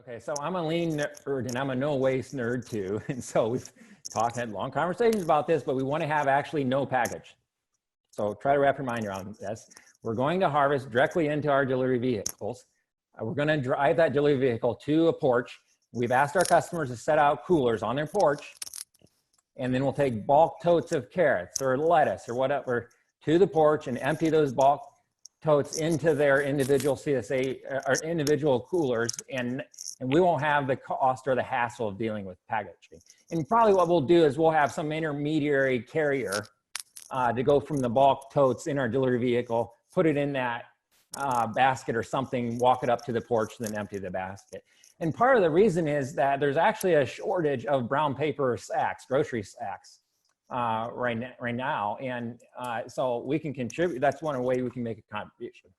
Okay, so I'm a lean nerd and I'm a no waste nerd too. And so we've had long conversations about this, but we want to have actually no package. So try to wrap your mind around this. We're going to harvest directly into our delivery vehicles. We're going to drive that delivery vehicle to a porch. We've asked our customers to set out coolers on their porch, and then we'll take bulk totes of carrots or lettuce or whatever to the porch and empty those bulk totes into their individual CSA or individual coolers, and we won't have the cost or the hassle of dealing with packaging. And probably what we'll do is we'll have some intermediary carrier to go from the bulk totes in our delivery vehicle, put it in that basket or something, walk it up to the porch, then empty the basket. And part of the reason is that there's actually a shortage of brown paper sacks, grocery sacks right now. And so we can contribute. That's one way we can make a contribution.